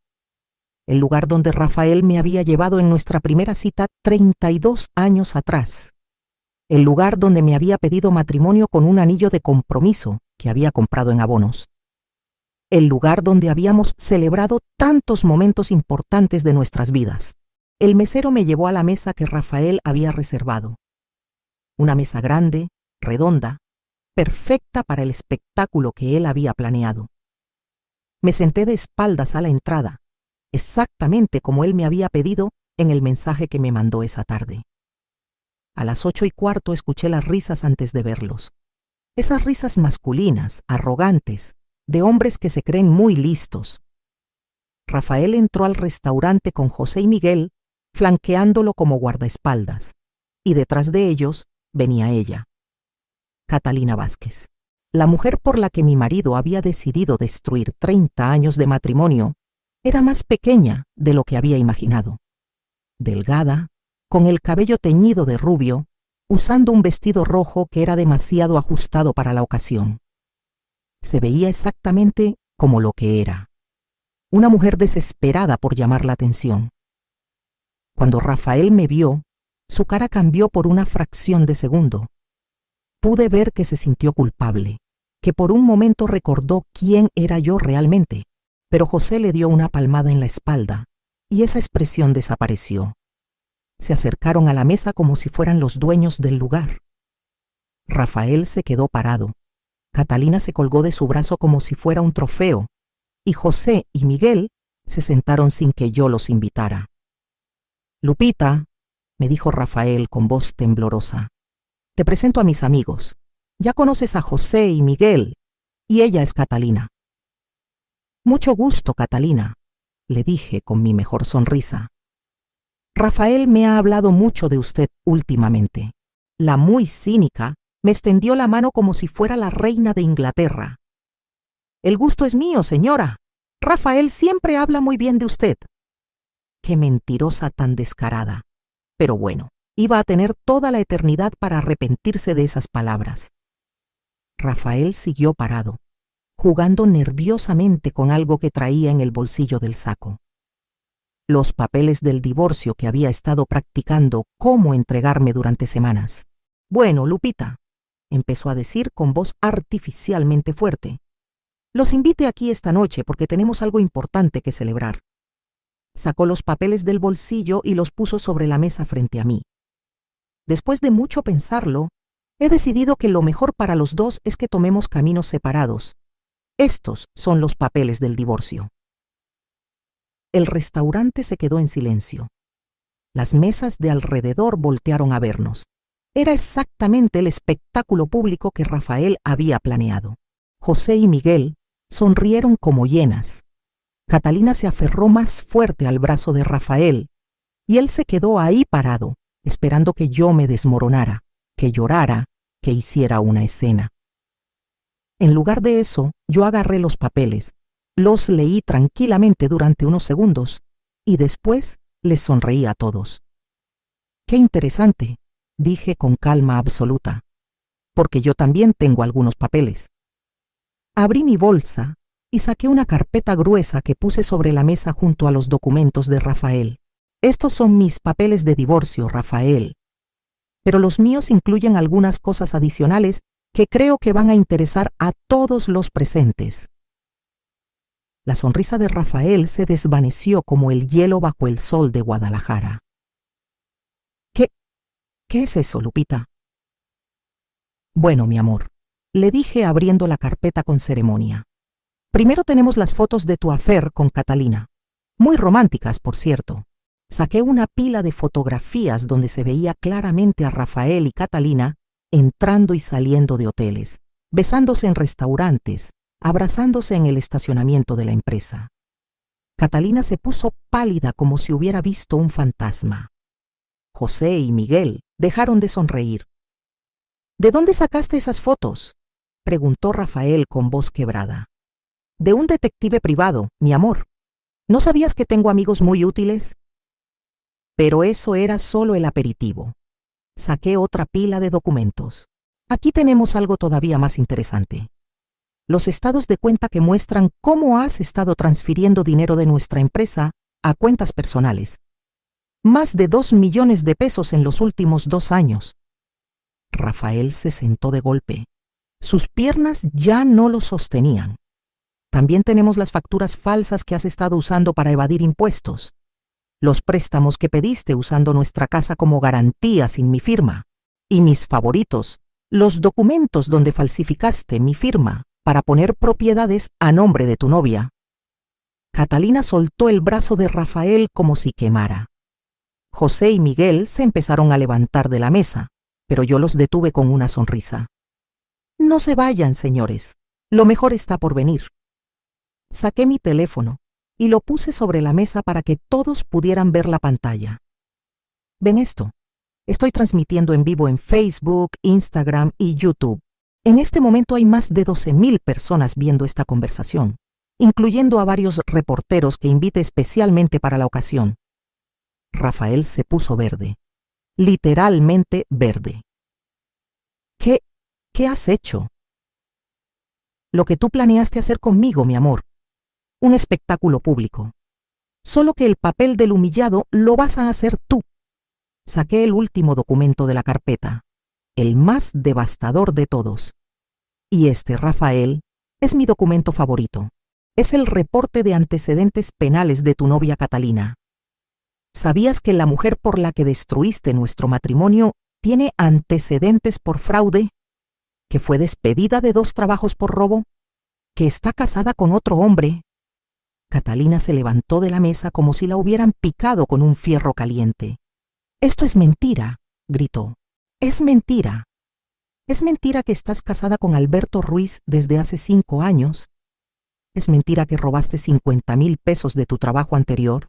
el lugar donde Rafael me había llevado en nuestra primera cita 32 años atrás, el lugar donde me había pedido matrimonio con un anillo de compromiso que había comprado en abonos, el lugar donde habíamos celebrado tantos momentos importantes de nuestras vidas. El mesero me llevó a la mesa que Rafael había reservado. Una mesa grande, redonda, perfecta para el espectáculo que él había planeado. Me senté de espaldas a la entrada, exactamente como él me había pedido en el mensaje que me mandó esa tarde. A las 8:15 escuché las risas antes de verlos. Esas risas masculinas, arrogantes, de hombres que se creen muy listos. Rafael entró al restaurante con José y Miguel, flanqueándolo como guardaespaldas, y detrás de ellos venía ella, Catalina Vázquez. La mujer por la que mi marido había decidido destruir 30 años de matrimonio era más pequeña de lo que había imaginado. Delgada, con el cabello teñido de rubio, usando un vestido rojo que era demasiado ajustado para la ocasión. Se veía exactamente como lo que era, una mujer desesperada por llamar la atención. Cuando Rafael me vio, su cara cambió por una fracción de segundo. Pude ver que se sintió culpable, que por un momento recordó quién era yo realmente, pero José le dio una palmada en la espalda y esa expresión desapareció. Se acercaron a la mesa como si fueran los dueños del lugar. Rafael se quedó parado. Catalina se colgó de su brazo como si fuera un trofeo, y José y Miguel se sentaron sin que yo los invitara. «Lupita», me dijo Rafael con voz temblorosa, «te presento a mis amigos. Ya conoces a José y Miguel, y ella es Catalina». «Mucho gusto, Catalina», le dije con mi mejor sonrisa. «Rafael me ha hablado mucho de usted últimamente. La muy cínica me extendió la mano como si fuera la reina de Inglaterra. «El gusto es mío, señora. Rafael siempre habla muy bien de usted». Qué mentirosa tan descarada. Pero bueno, iba a tener toda la eternidad para arrepentirse de esas palabras. Rafael siguió parado, jugando nerviosamente con algo que traía en el bolsillo del saco. Los papeles del divorcio que había estado practicando cómo entregarme durante semanas. «Bueno, Lupita», empezó a decir con voz artificialmente fuerte, «los invite aquí esta noche porque tenemos algo importante que celebrar». Sacó los papeles del bolsillo y los puso sobre la mesa frente a mí. Después de mucho pensarlo, he decidido que lo mejor para los dos es que tomemos caminos separados. Estos son los papeles del divorcio. El restaurante se quedó en silencio. Las mesas de alrededor voltearon a vernos. Era exactamente el espectáculo público que Rafael había planeado. José y Miguel sonrieron como hienas. Catalina se aferró más fuerte al brazo de Rafael y él se quedó ahí parado, esperando que yo me desmoronara, que llorara, que hiciera una escena. En lugar de eso, yo agarré los papeles, los leí tranquilamente durante unos segundos y después les sonreí a todos. «Qué interesante», dije con calma absoluta, «porque yo también tengo algunos papeles». Abrí mi bolsa y saqué una carpeta gruesa que puse sobre la mesa junto a los documentos de Rafael. «Estos son mis papeles de divorcio, Rafael. Pero los míos incluyen algunas cosas adicionales que creo que van a interesar a todos los presentes». La sonrisa de Rafael se desvaneció como el hielo bajo el sol de Guadalajara. ¿Qué es eso, Lupita?» «Bueno, mi amor», le dije abriendo la carpeta con ceremonia. «Primero tenemos las fotos de tu affair con Catalina. Muy románticas, por cierto. Saqué una pila de fotografías donde se veía claramente a Rafael y Catalina entrando y saliendo de hoteles, besándose en restaurantes, abrazándose en el estacionamiento de la empresa. Catalina se puso pálida como si hubiera visto un fantasma. José y Miguel dejaron de sonreír. «¿De dónde sacaste esas fotos?», preguntó Rafael con voz quebrada. «De un detective privado, mi amor. ¿No sabías que tengo amigos muy útiles?». Pero eso era solo el aperitivo. Saqué otra pila de documentos. Aquí tenemos algo todavía más interesante. Los estados de cuenta que muestran cómo has estado transfiriendo dinero de nuestra empresa a cuentas personales. Más de 2 millones de pesos en los últimos 2 años. Rafael se sentó de golpe. Sus piernas ya no lo sostenían. También tenemos las facturas falsas que has estado usando para evadir impuestos. Los préstamos que pediste usando nuestra casa como garantía sin mi firma. Y mis favoritos, los documentos donde falsificaste mi firma para poner propiedades a nombre de tu novia. Catalina soltó el brazo de Rafael como si quemara. José y Miguel se empezaron a levantar de la mesa, pero yo los detuve con una sonrisa. «No se vayan, señores. Lo mejor está por venir». Saqué mi teléfono y lo puse sobre la mesa para que todos pudieran ver la pantalla. «¿Ven esto? Estoy transmitiendo en vivo en Facebook, Instagram y YouTube. En este momento hay más de 12.000 personas viendo esta conversación, incluyendo a varios reporteros que invité especialmente para la ocasión. Rafael se puso verde, literalmente verde. ¿Qué has hecho? Lo que tú planeaste hacer conmigo, mi amor. Un espectáculo público. Solo que el papel del humillado lo vas a hacer tú. Saqué el último documento de la carpeta, el más devastador de todos. Y este, Rafael, es mi documento favorito. Es el reporte de antecedentes penales de tu novia Catalina. ¿Sabías que la mujer por la que destruiste nuestro matrimonio tiene antecedentes por fraude? ¿Que fue despedida de 2 trabajos por robo? ¿Que está casada con otro hombre? Catalina se levantó de la mesa como si la hubieran picado con un fierro caliente. «Esto es mentira», gritó. «Es mentira. Es mentira que estás casada con Alberto Ruiz desde hace 5 años. Es mentira que robaste 50,000 pesos de tu trabajo anterior.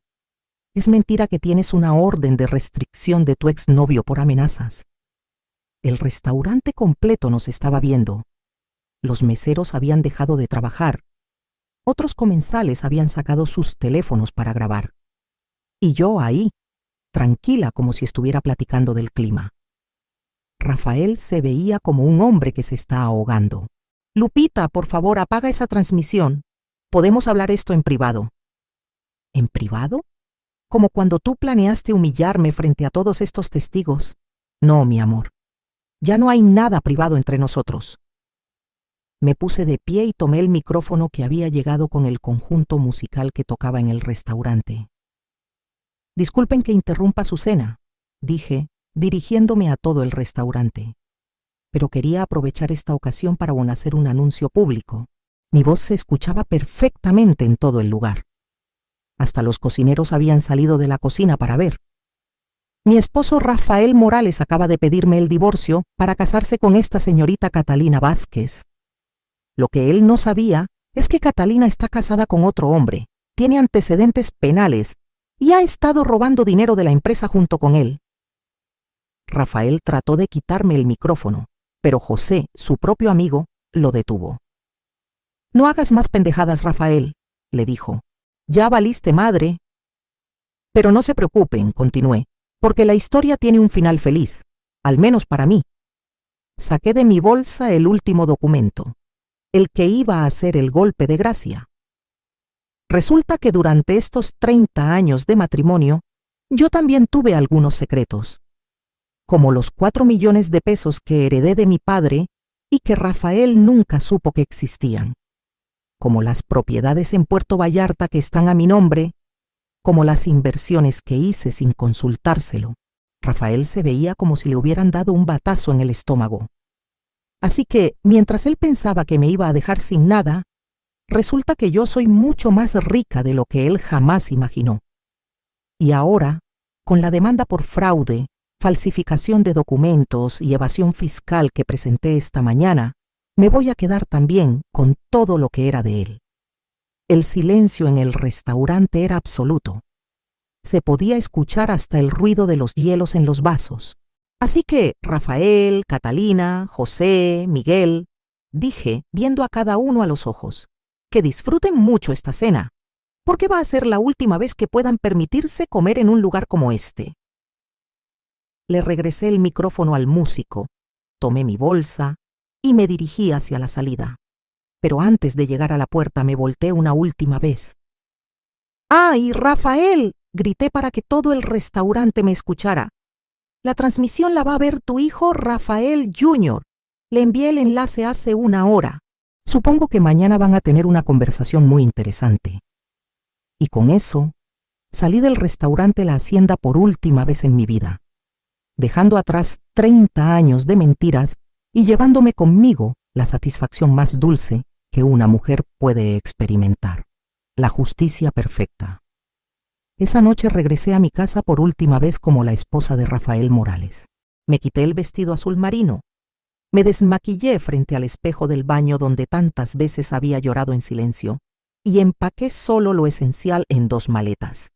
Es mentira que tienes una orden de restricción de tu exnovio por amenazas. El restaurante completo nos estaba viendo. Los meseros habían dejado de trabajar. Otros comensales habían sacado sus teléfonos para grabar. Y yo ahí, tranquila como si estuviera platicando del clima. Rafael se veía como un hombre que se está ahogando. «Lupita, por favor, apaga esa transmisión. Podemos hablar esto en privado». ¿En privado? Como cuando tú planeaste humillarme frente a todos estos testigos. No, mi amor. Ya no hay nada privado entre nosotros. Me puse de pie y tomé el micrófono que había llegado con el conjunto musical que tocaba en el restaurante. «Disculpen que interrumpa su cena», dije, dirigiéndome a todo el restaurante. Pero quería aprovechar esta ocasión para hacer un anuncio público. Mi voz se escuchaba perfectamente en todo el lugar. Hasta los cocineros habían salido de la cocina para ver. Mi esposo Rafael Morales acaba de pedirme el divorcio para casarse con esta señorita Catalina Vázquez. Lo que él no sabía es que Catalina está casada con otro hombre, tiene antecedentes penales y ha estado robando dinero de la empresa junto con él. Rafael trató de quitarme el micrófono, pero José, su propio amigo, lo detuvo. «No hagas más pendejadas, Rafael», le dijo. «Ya valiste madre». «Pero no se preocupen», continué, «porque la historia tiene un final feliz, al menos para mí». Saqué de mi bolsa el último documento, el que iba a ser el golpe de gracia. Resulta que durante estos 30 años de matrimonio, yo también tuve algunos secretos, como los 4 millones de pesos que heredé de mi padre y que Rafael nunca supo que existían, como las propiedades en Puerto Vallarta que están a mi nombre, como las inversiones que hice sin consultárselo. Rafael se veía como si le hubieran dado un batazo en el estómago. Así que, mientras él pensaba que me iba a dejar sin nada, resulta que yo soy mucho más rica de lo que él jamás imaginó. Y ahora, con la demanda por fraude, falsificación de documentos y evasión fiscal que presenté esta mañana, me voy a quedar también con todo lo que era de él. El silencio en el restaurante era absoluto. Se podía escuchar hasta el ruido de los hielos en los vasos. Así que Rafael, Catalina, José, Miguel, dije, viendo a cada uno a los ojos, que disfruten mucho esta cena, porque va a ser la última vez que puedan permitirse comer en un lugar como este. Le regresé el micrófono al músico, tomé mi bolsa y me dirigí hacia la salida. Pero antes de llegar a la puerta me volteé una última vez. ¡Ay, Rafael!, grité para que todo el restaurante me escuchara. «La transmisión la va a ver tu hijo Rafael Jr. Le envié el enlace hace 1 hora. Supongo que mañana van a tener una conversación muy interesante». Y con eso, salí del restaurante La Hacienda por última vez en mi vida, dejando atrás 30 años de mentiras y llevándome conmigo la satisfacción más dulce que una mujer puede experimentar: la justicia perfecta. Esa noche regresé a mi casa por última vez como la esposa de Rafael Morales. Me quité el vestido azul marino, me desmaquillé frente al espejo del baño donde tantas veces había llorado en silencio y empaqué solo lo esencial en 2 maletas.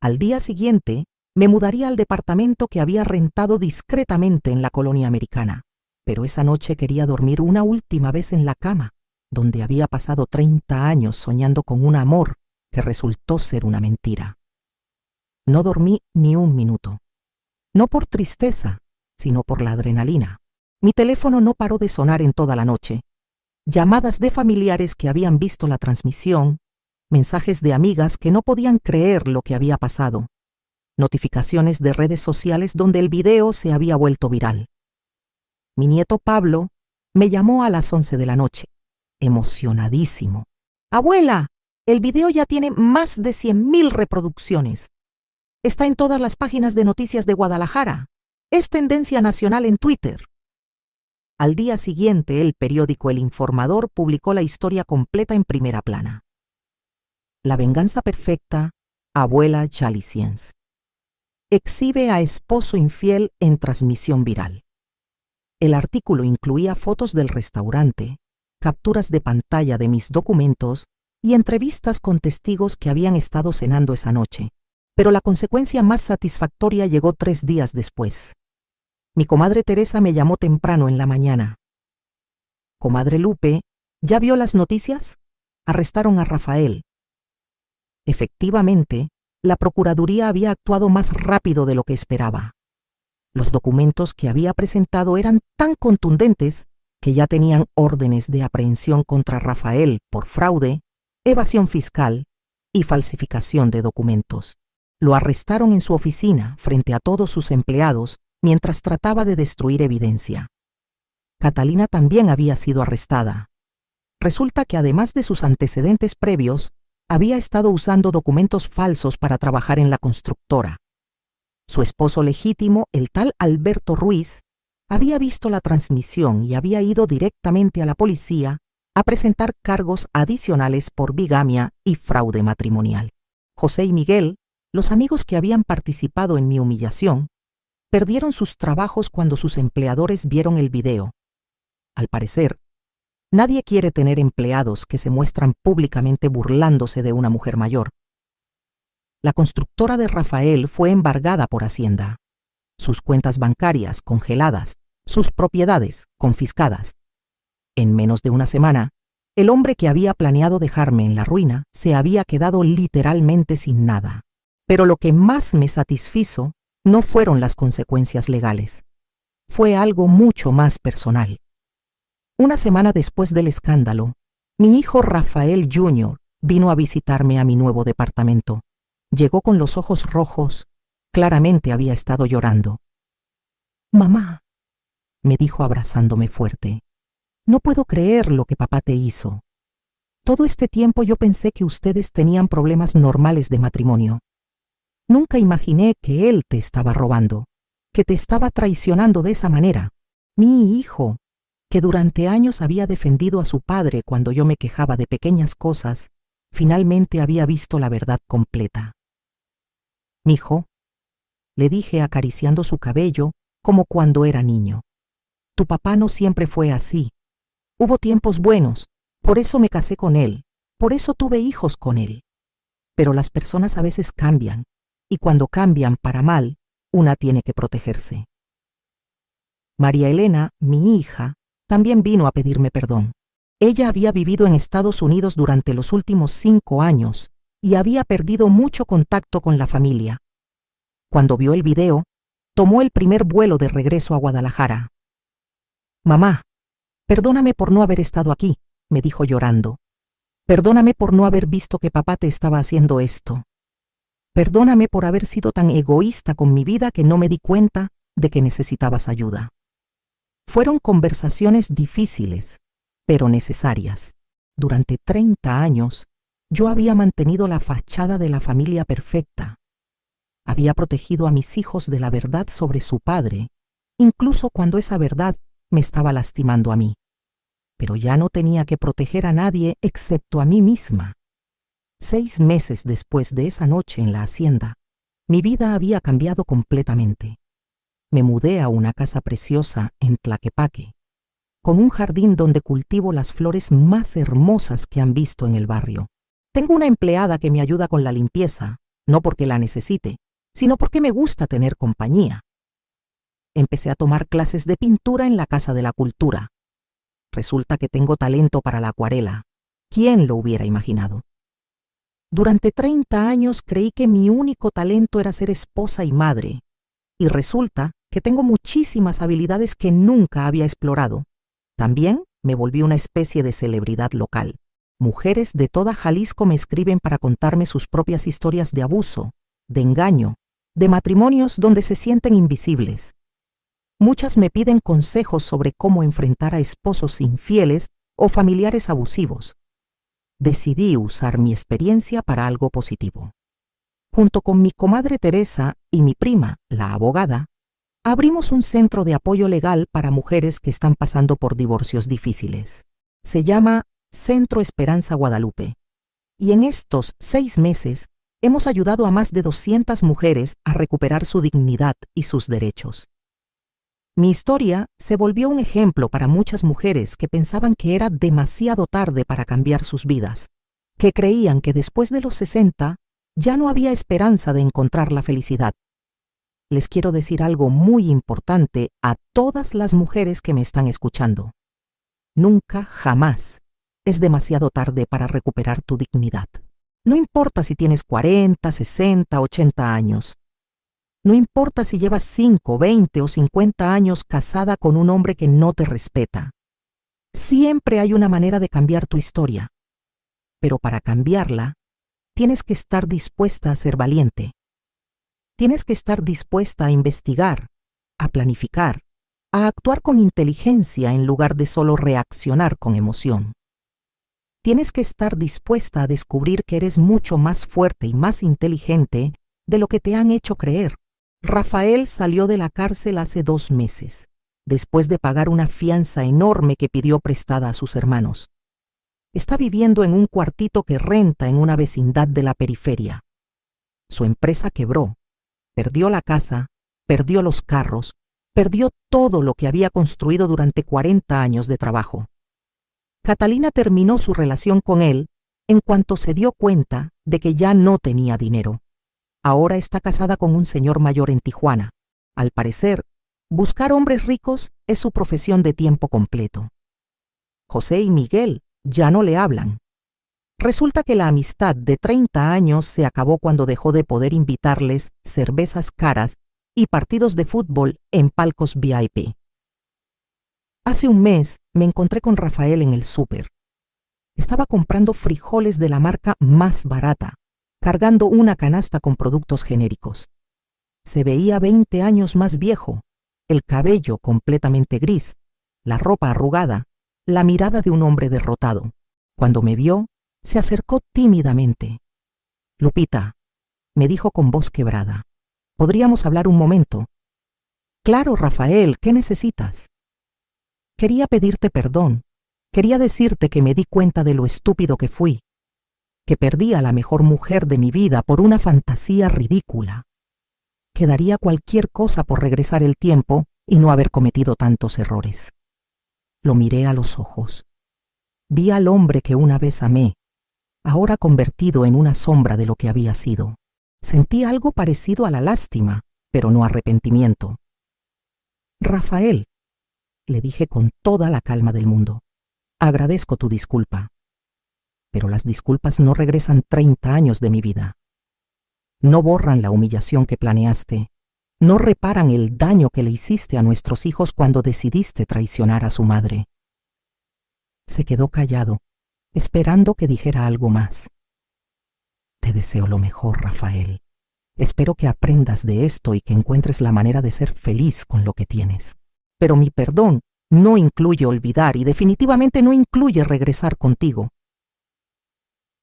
Al día siguiente, me mudaría al departamento que había rentado discretamente en la colonia americana. pero esa noche quería dormir una última vez en la cama, donde había pasado 30 años soñando con un amor que resultó ser una mentira. No dormí ni un minuto. No por tristeza, sino por la adrenalina. Mi teléfono no paró de sonar en toda la noche. Llamadas de familiares que habían visto la transmisión, mensajes de amigas que no podían creer lo que había pasado, notificaciones de redes sociales donde el video se había vuelto viral. Mi nieto Pablo me llamó a las 11 de la noche, emocionadísimo. «Abuela, el video ya tiene más de 100.000 reproducciones. Está en todas las páginas de noticias de Guadalajara. Es tendencia nacional en Twitter». Al día siguiente, el periódico El Informador publicó la historia completa en primera plana. La venganza perfecta, abuela Jalisciennes. Exhibe a esposo infiel en transmisión viral. El artículo incluía fotos del restaurante, capturas de pantalla de mis documentos y entrevistas con testigos que habían estado cenando esa noche. Pero la consecuencia más satisfactoria llegó 3 días después. Mi comadre Teresa me llamó temprano en la mañana. «Comadre Lupe, ¿ya vio las noticias? Arrestaron a Rafael». Efectivamente, la Procuraduría había actuado más rápido de lo que esperaba. Los documentos que había presentado eran tan contundentes que ya tenían órdenes de aprehensión contra Rafael por fraude, evasión fiscal y falsificación de documentos. Lo arrestaron en su oficina frente a todos sus empleados mientras trataba de destruir evidencia. Catalina también había sido arrestada. Resulta que además de sus antecedentes previos, había estado usando documentos falsos para trabajar en la constructora. Su esposo legítimo, el tal Alberto Ruiz, había visto la transmisión y había ido directamente a la policía a presentar cargos adicionales por bigamia y fraude matrimonial. José y Miguel, los amigos que habían participado en mi humillación, perdieron sus trabajos cuando sus empleadores vieron el video. Al parecer, nadie quiere tener empleados que se muestran públicamente burlándose de una mujer mayor. La constructora de Rafael fue embargada por Hacienda. Sus cuentas bancarias congeladas, sus propiedades confiscadas. En menos de una semana, el hombre que había planeado dejarme en la ruina se había quedado literalmente sin nada. Pero lo que más me satisfizo no fueron las consecuencias legales. Fue algo mucho más personal. Una semana después del escándalo, mi hijo Rafael Jr. vino a visitarme a mi nuevo departamento. Llegó con los ojos rojos. Claramente había estado llorando. «Mamá», me dijo abrazándome fuerte, «no puedo creer lo que papá te hizo. Todo este tiempo yo pensé que ustedes tenían problemas normales de matrimonio. Nunca imaginé que él te estaba robando, que te estaba traicionando de esa manera. Mi hijo, que durante años había defendido a su padre cuando yo me quejaba de pequeñas cosas, finalmente había visto la verdad completa». «Mijo», le dije acariciando su cabello como cuando era niño, «tu papá no siempre fue así. Hubo tiempos buenos, por eso me casé con él, por eso tuve hijos con él. Pero las personas a veces cambian, y cuando cambian para mal, una tiene que protegerse». María Elena, mi hija, también vino a pedirme perdón. Ella había vivido en Estados Unidos durante los últimos 5 años y había perdido mucho contacto con la familia. Cuando vio el video, tomó el primer vuelo de regreso a Guadalajara. «Mamá, perdóname por no haber estado aquí», me dijo llorando. «Perdóname por no haber visto que papá te estaba haciendo esto. Perdóname por haber sido tan egoísta con mi vida que no me di cuenta de que necesitabas ayuda». Fueron conversaciones difíciles, pero necesarias. Durante 30 años, yo había mantenido la fachada de la familia perfecta. Había protegido a mis hijos de la verdad sobre su padre, incluso cuando esa verdad me estaba lastimando a mí. Pero ya no tenía que proteger a nadie excepto a mí misma. 6 meses después de esa noche en la hacienda, mi vida había cambiado completamente. Me mudé a una casa preciosa en Tlaquepaque, con un jardín donde cultivo las flores más hermosas que han visto en el barrio. Tengo una empleada que me ayuda con la limpieza, no porque la necesite, sino porque me gusta tener compañía. empecé a tomar clases de pintura en la Casa de la Cultura. Resulta que tengo talento para la acuarela. ¿Quién lo hubiera imaginado? Durante 30 años creí que mi único talento era ser esposa y madre, y resulta que tengo muchísimas habilidades que nunca había explorado. También me volví una especie de celebridad local. Mujeres de toda Jalisco me escriben para contarme sus propias historias de abuso, de engaño, de matrimonios donde se sienten invisibles. Muchas me piden consejos sobre cómo enfrentar a esposos infieles o familiares abusivos. Decidí usar mi experiencia para algo positivo. Junto con mi comadre Teresa y mi prima, la abogada, abrimos un centro de apoyo legal para mujeres que están pasando por divorcios difíciles. Se llama Centro Esperanza Guadalupe. Y en estos 6 meses hemos ayudado a más de 200 mujeres a recuperar su dignidad y sus derechos. Mi historia se volvió un ejemplo para muchas mujeres que pensaban que era demasiado tarde para cambiar sus vidas, que creían que después de los 60 ya no había esperanza de encontrar la felicidad. Les quiero decir algo muy importante a todas las mujeres que me están escuchando. Nunca, jamás, es demasiado tarde para recuperar tu dignidad. No importa si tienes 40, 60, 80 años. No importa si llevas 5, 20 o 50 años casada con un hombre que no te respeta. Siempre hay una manera de cambiar tu historia. Pero para cambiarla, tienes que estar dispuesta a ser valiente. Tienes que estar dispuesta a investigar, a planificar, a actuar con inteligencia en lugar de solo reaccionar con emoción. Tienes que estar dispuesta a descubrir que eres mucho más fuerte y más inteligente de lo que te han hecho creer. Rafael salió de la cárcel hace 2 meses, después de pagar una fianza enorme que pidió prestada a sus hermanos. Está viviendo en un cuartito que renta en una vecindad de la periferia. Su empresa quebró, perdió la casa, perdió los carros, perdió todo lo que había construido durante 40 años de trabajo. Catalina terminó su relación con él en cuanto se dio cuenta de que ya no tenía dinero. Ahora está casada con un señor mayor en Tijuana. Al parecer, buscar hombres ricos es su profesión de tiempo completo. José y Miguel ya no le hablan. Resulta que la amistad de 30 años se acabó cuando dejó de poder invitarles cervezas caras y partidos de fútbol en palcos VIP. Hace un mes me encontré con Rafael en el súper. Estaba comprando frijoles de la marca más barata, cargando una canasta con productos genéricos. Se veía 20 años más viejo, el cabello completamente gris, la ropa arrugada, la mirada de un hombre derrotado. Cuando me vio, se acercó tímidamente. «Lupita», me dijo con voz quebrada, «¿podríamos hablar un momento?» «Claro, Rafael, ¿qué necesitas?» «Quería pedirte perdón. Quería decirte que me di cuenta de lo estúpido que fui, que perdí a la mejor mujer de mi vida por una fantasía ridícula, que daría cualquier cosa por regresar el tiempo y no haber cometido tantos errores». Lo miré a los ojos. Vi al hombre que una vez amé, ahora convertido en una sombra de lo que había sido. Sentí algo parecido a la lástima, pero no arrepentimiento. «Rafael», le dije con toda la calma del mundo, «agradezco tu disculpa. Pero las disculpas no regresan 30 años de mi vida. No borran la humillación que planeaste. No reparan el daño que le hiciste a nuestros hijos cuando decidiste traicionar a su madre». Se quedó callado, esperando que dijera algo más. «Te deseo lo mejor, Rafael. Espero que aprendas de esto y que encuentres la manera de ser feliz con lo que tienes. Pero mi perdón no incluye olvidar y definitivamente no incluye regresar contigo».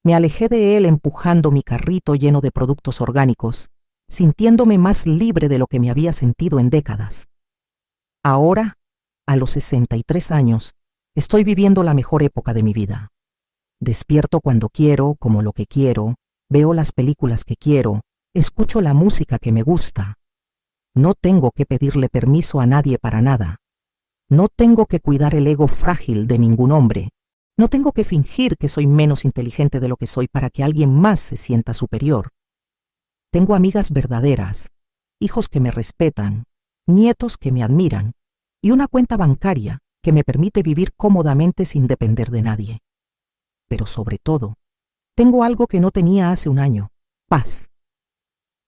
Me alejé de él empujando mi carrito lleno de productos orgánicos, sintiéndome más libre de lo que me había sentido en décadas. Ahora, a los 63 años, estoy viviendo la mejor época de mi vida. Despierto cuando quiero, como lo que quiero, veo las películas que quiero, escucho la música que me gusta. No tengo que pedirle permiso a nadie para nada. No tengo que cuidar el ego frágil de ningún hombre. No tengo que fingir que soy menos inteligente de lo que soy para que alguien más se sienta superior. Tengo amigas verdaderas, hijos que me respetan, nietos que me admiran y una cuenta bancaria que me permite vivir cómodamente sin depender de nadie. Pero sobre todo, tengo algo que no tenía hace un año: paz.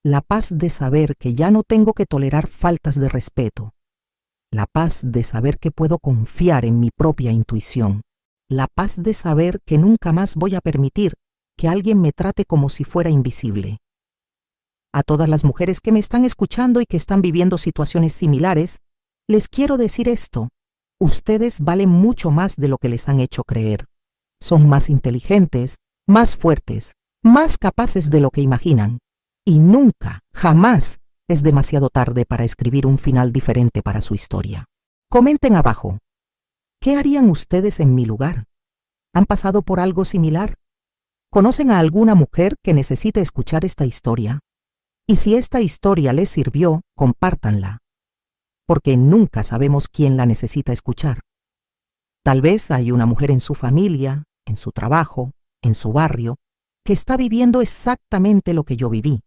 La paz de saber que ya no tengo que tolerar faltas de respeto. La paz de saber que puedo confiar en mi propia intuición. La paz de saber que nunca más voy a permitir que alguien me trate como si fuera invisible. A todas las mujeres que me están escuchando y que están viviendo situaciones similares, les quiero decir esto: ustedes valen mucho más de lo que les han hecho creer. Son más inteligentes, más fuertes, más capaces de lo que imaginan. Y nunca, jamás, es demasiado tarde para escribir un final diferente para su historia. Comenten abajo: ¿qué harían ustedes en mi lugar? ¿Han pasado por algo similar? ¿Conocen a alguna mujer que necesite escuchar esta historia? Y si esta historia les sirvió, compártanla, porque nunca sabemos quién la necesita escuchar. Tal vez hay una mujer en su familia, en su trabajo, en su barrio, que está viviendo exactamente lo que yo viví,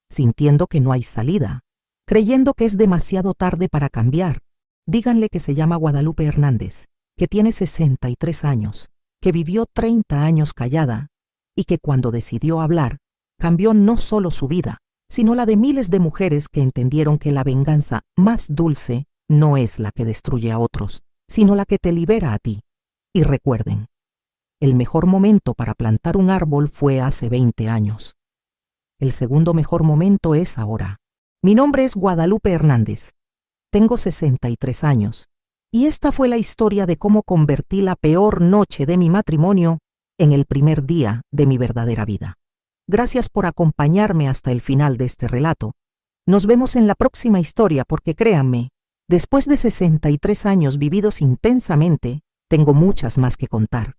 sintiendo que no hay salida, creyendo que es demasiado tarde para cambiar. Díganle que se llama Guadalupe Hernández, que tiene 63 años, que vivió 30 años callada y que cuando decidió hablar, cambió no solo su vida, sino la de miles de mujeres que entendieron que la venganza más dulce no es la que destruye a otros, sino la que te libera a ti. Y recuerden, el mejor momento para plantar un árbol fue hace 20 años. El segundo mejor momento es ahora. Mi nombre es Guadalupe Hernández. Tengo 63 años. Y esta fue la historia de cómo convertí la peor noche de mi matrimonio en el primer día de mi verdadera vida. Gracias por acompañarme hasta el final de este relato. Nos vemos en la próxima historia porque créanme, después de 63 años vividos intensamente, tengo muchas más que contar.